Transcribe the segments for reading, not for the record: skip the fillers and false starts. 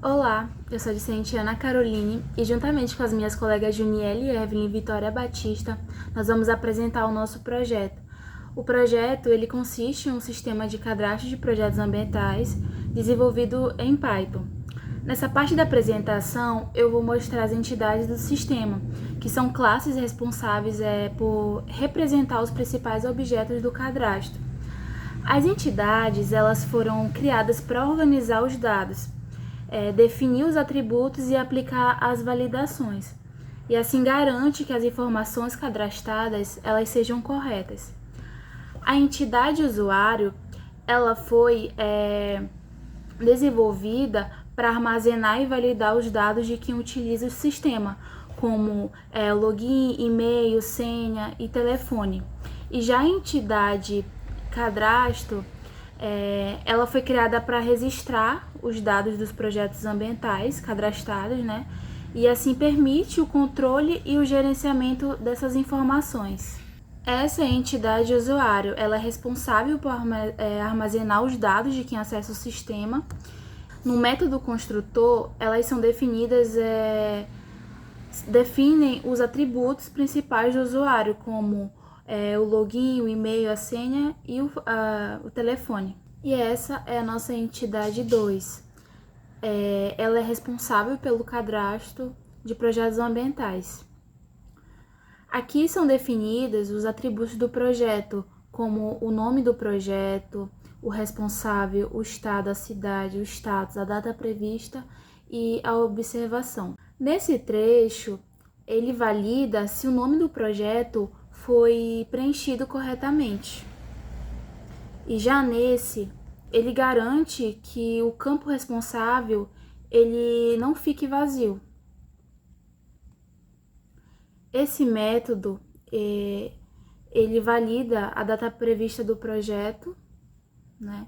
Olá, eu sou a discente Ana Caroline e juntamente com as minhas colegas Juniele, Evelyn e Vitória Batista, nós vamos apresentar o nosso projeto. O projeto ele consiste em um sistema de cadastro de projetos ambientais desenvolvido em Python. Nessa parte da apresentação, eu vou mostrar as entidades do sistema, que são classes responsáveis por representar os principais objetos do cadastro. As entidades elas foram criadas para organizar os dados, definir os atributos e aplicar as validações. E assim garante que as informações cadastradas elas sejam corretas. A entidade usuário ela foi desenvolvida para armazenar e validar os dados de quem utiliza o sistema, como login, e-mail, senha e telefone. E já a entidade cadastro, ela foi criada para registrar os dados dos projetos ambientais cadastrados, né? E assim permite o controle e o gerenciamento dessas informações. Essa entidade usuário, ela é responsável por armazenar os dados de quem acessa o sistema. No método construtor, elas são definem os atributos principais do usuário, como o login, o e-mail, a senha e o telefone. E essa é a nossa entidade 2. Ela é responsável pelo cadastro de projetos ambientais. Aqui são definidos os atributos do projeto, como o nome do projeto, o responsável, o estado, a cidade, o status, a data prevista e a observação. Nesse trecho, ele valida se o nome do projeto foi preenchido corretamente. E já nesse, ele garante que o campo responsável ele não fique vazio. Esse método ele valida a data prevista do projeto, né?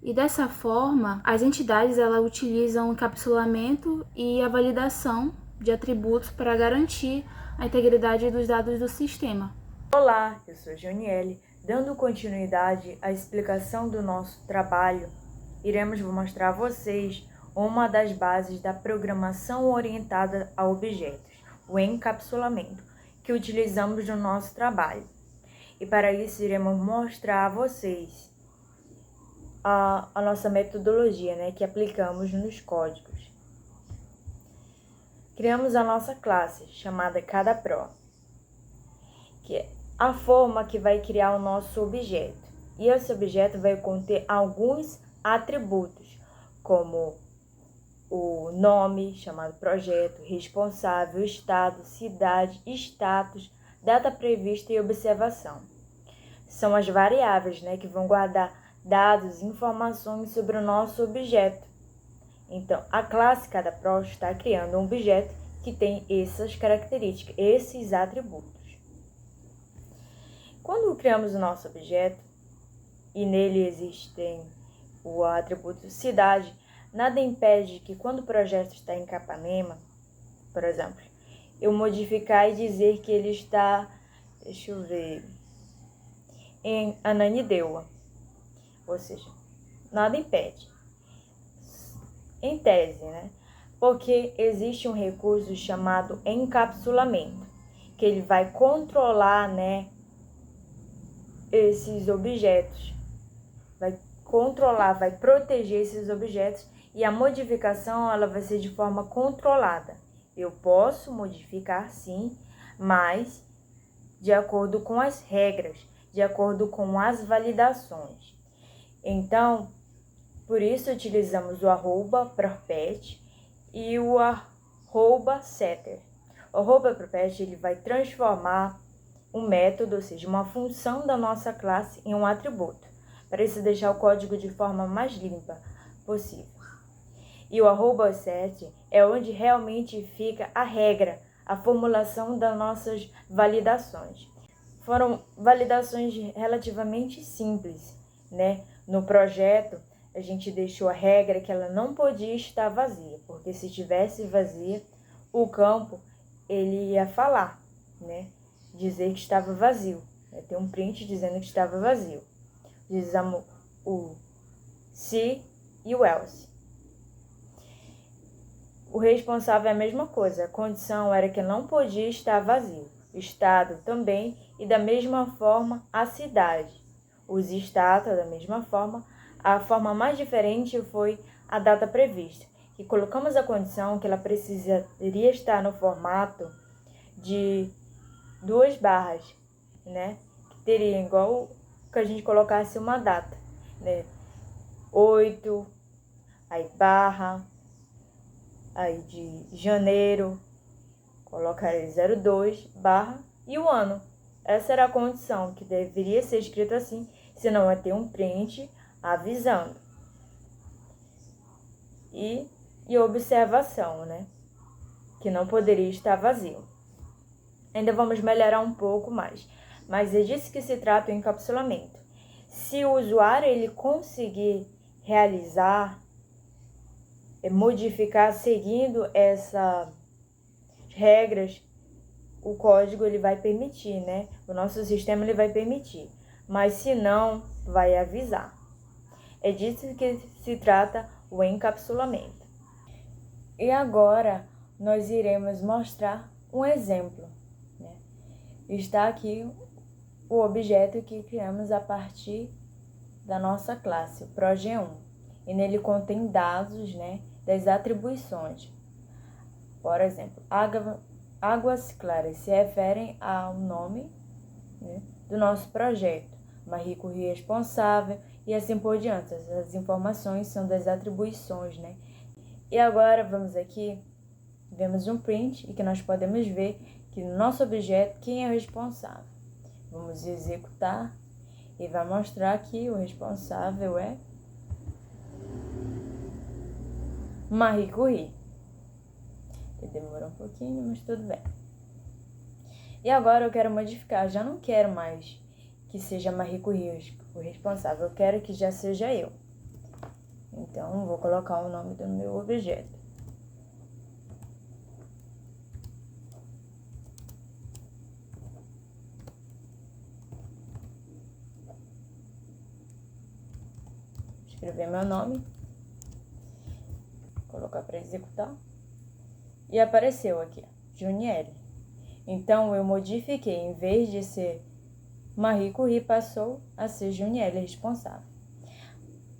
E dessa forma, as entidades elas utilizam o encapsulamento e a validação de atributos para garantir a integridade dos dados do sistema. Olá, eu sou Juniele. Dando continuidade à explicação do nosso trabalho, iremos mostrar a vocês uma das bases da programação orientada a objetos, o encapsulamento, que utilizamos no nosso trabalho. E para isso iremos mostrar a vocês a nossa metodologia, né, que aplicamos nos códigos. Criamos a nossa classe, chamada CadaPro, que é a forma que vai criar o nosso objeto. E esse objeto vai conter alguns atributos, como o nome, chamado projeto, responsável, estado, cidade, status, data prevista e observação. São as variáveis, né, que vão guardar dados e informações sobre o nosso objeto. Então, a classe CadaPro está criando um objeto que tem essas características, esses atributos. Quando criamos o nosso objeto, e nele existem o atributo cidade, nada impede que quando o projeto está em Capanema, por exemplo, eu modificar e dizer que ele está, em Ananindeua. Ou seja, nada impede. Em tese, né? Porque existe um recurso chamado encapsulamento, que ele vai controlar, né, esses objetos, vai controlar, vai proteger esses objetos, e a modificação ela vai ser de forma controlada. Eu posso modificar sim, mas de acordo com as regras, de acordo com as validações. Então, por isso utilizamos o @property e o @setter. O @property ele vai transformar um método, ou seja, uma função da nossa classe em um atributo, para isso deixar o código de forma mais limpa possível. E o @set é onde realmente fica a regra, a formulação das nossas validações. Foram validações relativamente simples, né? No projeto, a gente deixou a regra que ela não podia estar vazia, porque se estivesse vazia, o campo ele ia falar, né? Dizer que estava vazio. Tem um print dizendo que estava vazio. Utilizamos o se e o else. O responsável é a mesma coisa, a condição era que não podia estar vazio. O estado também, e da mesma forma a cidade. Os estados, da mesma forma, a forma mais diferente foi a data prevista, que colocamos a condição que ela precisaria estar no formato de 2 barras, né? Que teria igual que a gente colocasse uma data, né? 8, aí barra, aí de janeiro, colocaria 02, barra e o ano. Essa era a condição, que deveria ser escrito assim, senão vai ter um print avisando. E observação, né? Que não poderia estar vazio. Ainda vamos melhorar um pouco mais, mas é disso que se trata o encapsulamento. Se o usuário ele conseguir realizar, modificar seguindo essas regras, o código ele vai permitir, né? O nosso sistema ele vai permitir, mas se não, vai avisar. É disso que se trata o encapsulamento. E agora nós iremos mostrar um exemplo, né? Está aqui o objeto que criamos a partir da nossa classe, o Proge1. E nele contém dados, né, das atribuições. Por exemplo, águas claras se referem ao nome, né, do nosso projeto. Marie Curie responsável e assim por diante. As informações são das atribuições, né? E agora vamos aqui, vemos um print e que nós podemos ver que no nosso objeto quem é o responsável. Vamos executar e vai mostrar que o responsável é Marie Curie. Demorou um pouquinho, mas tudo bem. E agora eu quero modificar, já não quero mais que seja Marie Curie o responsável, eu quero que já seja eu. Então, vou colocar o nome do meu objeto. Escrever meu nome. Colocar para executar. E apareceu aqui, Juniele. Então, eu modifiquei, em vez de ser Marie Curie, passou a ser Juniele responsável.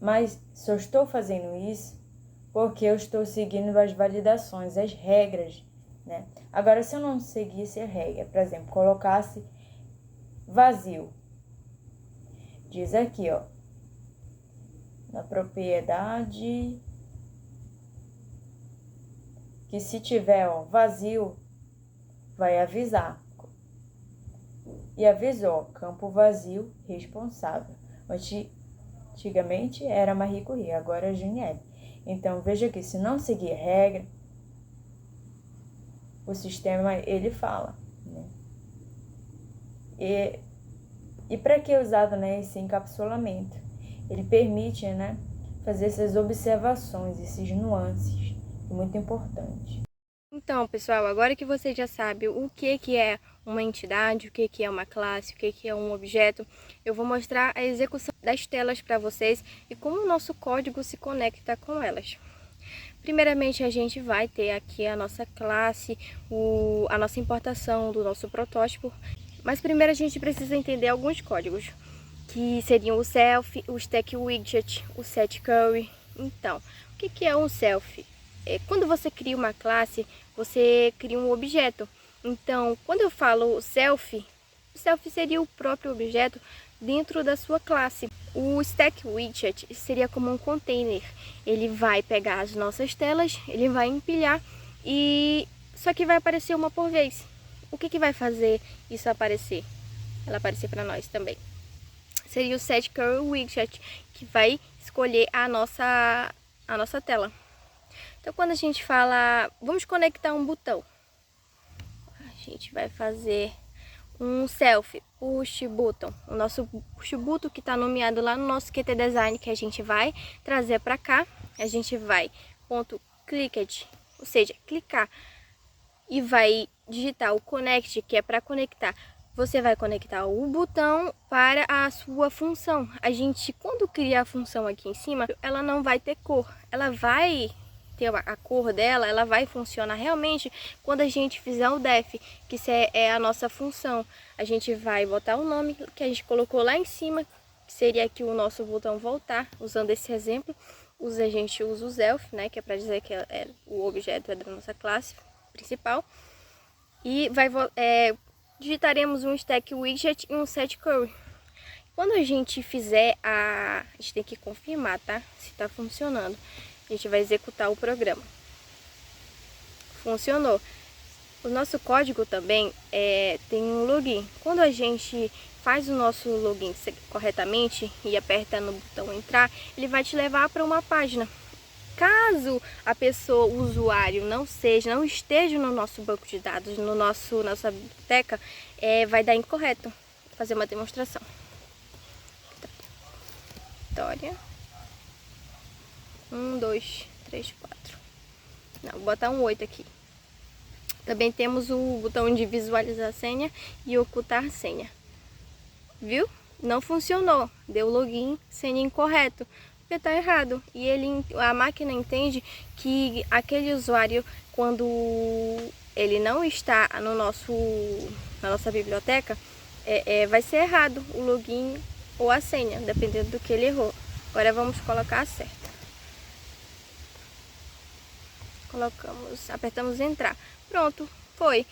Mas só estou fazendo isso porque eu estou seguindo as validações, as regras, né? Agora, se eu não seguisse a regra, por exemplo, colocasse vazio, diz aqui, ó, na propriedade, que se tiver, ó, vazio, vai avisar. E avisou, campo vazio responsável. Antigamente era Marie Curie, agora é Juniele. Então, veja que se não seguir regra, o sistema, ele fala, né? E para que é usado, né, esse encapsulamento? Ele permite, né, fazer essas observações, esses nuances, muito importante. Então, pessoal, agora que você já sabe o que é uma entidade, o que é uma classe, o que é um objeto, eu vou mostrar a execução das telas para vocês e como o nosso código se conecta com elas. Primeiramente, a gente vai ter aqui a nossa classe, a nossa importação do nosso protótipo, mas primeiro a gente precisa entender alguns códigos, que seriam o self, o stack widget, o set query. Então, o que é um self? Quando você cria uma classe, você cria um objeto. Então, quando eu falo self, o self seria o próprio objeto dentro da sua classe. O stack widget seria como um container. Ele vai pegar as nossas telas, ele vai empilhar e só que vai aparecer uma por vez. O que vai fazer isso aparecer? Ela aparecer para nós também. Seria o set query widget, que vai escolher a nossa tela. Então, quando a gente fala, vamos conectar um botão, a gente vai fazer um self push button. O nosso push button que está nomeado lá no nosso Qt Design, que a gente vai trazer para cá. A gente vai ponto clicked, ou seja, clicar e vai digitar o connect, que é para conectar. Você vai conectar o botão para a sua função. A gente, quando cria a função aqui em cima, ela não vai ter cor. Ela vai ter a cor dela, ela vai funcionar realmente quando a gente fizer o def, que isso é a nossa função. A gente vai botar o nome que a gente colocou lá em cima, que seria aqui o nosso botão voltar, usando esse exemplo. A gente usa o self, né, que é para dizer que o objeto é da nossa classe principal. E digitaremos um stack widget e um set query. Quando a gente fizer a gente tem que confirmar, tá? Se tá funcionando. A gente vai executar o programa. Funcionou. O nosso código também tem um login. Quando a gente faz o nosso login corretamente e aperta no botão entrar, ele vai te levar para uma página. Caso a pessoa, o usuário, não esteja no nosso banco de dados, nossa biblioteca, vai dar incorreto. Vou fazer uma demonstração. Vitória. 1, 2, 3, 4. Não, vou botar um 8 aqui. Também temos o botão de visualizar a senha e ocultar a senha. Viu? Não funcionou. Deu login, senha incorreto. Porque está errado. E a máquina entende que aquele usuário, quando ele não está na nossa biblioteca, vai ser errado o login ou a senha, dependendo do que ele errou. Agora vamos colocar a certa. Apertamos entrar. Pronto, foi.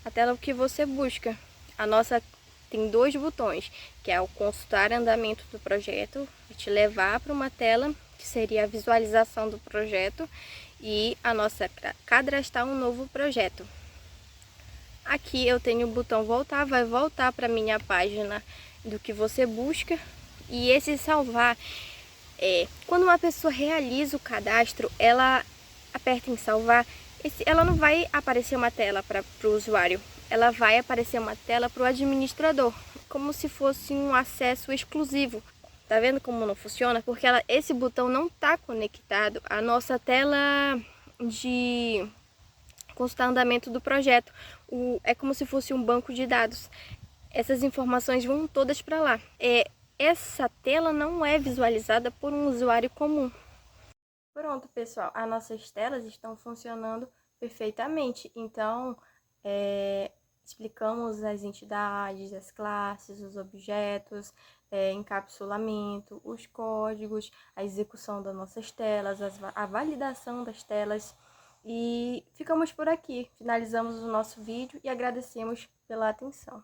A tela que você busca. A nossa tem 2 botões, que é o consultar andamento do projeto, vai te levar para uma tela que seria a visualização do projeto, e a nossa cadastrar um novo projeto. Aqui eu tenho o botão voltar, vai voltar para minha página do que você busca. E esse salvar, quando uma pessoa realiza o cadastro, ela aperta em salvar, ela não vai aparecer uma tela para o usuário, ela vai aparecer uma tela para o administrador, como se fosse um acesso exclusivo. Tá vendo como não funciona? Porque esse botão não está conectado à nossa tela de consultar andamento do projeto. É como se fosse um banco de dados. Essas informações vão todas para lá. Essa tela não é visualizada por um usuário comum. Pronto, pessoal, as nossas telas estão funcionando perfeitamente. Então, explicamos as entidades, as classes, os objetos, encapsulamento, os códigos, a execução das nossas telas, a validação das telas. E ficamos por aqui. Finalizamos o nosso vídeo e agradecemos pela atenção.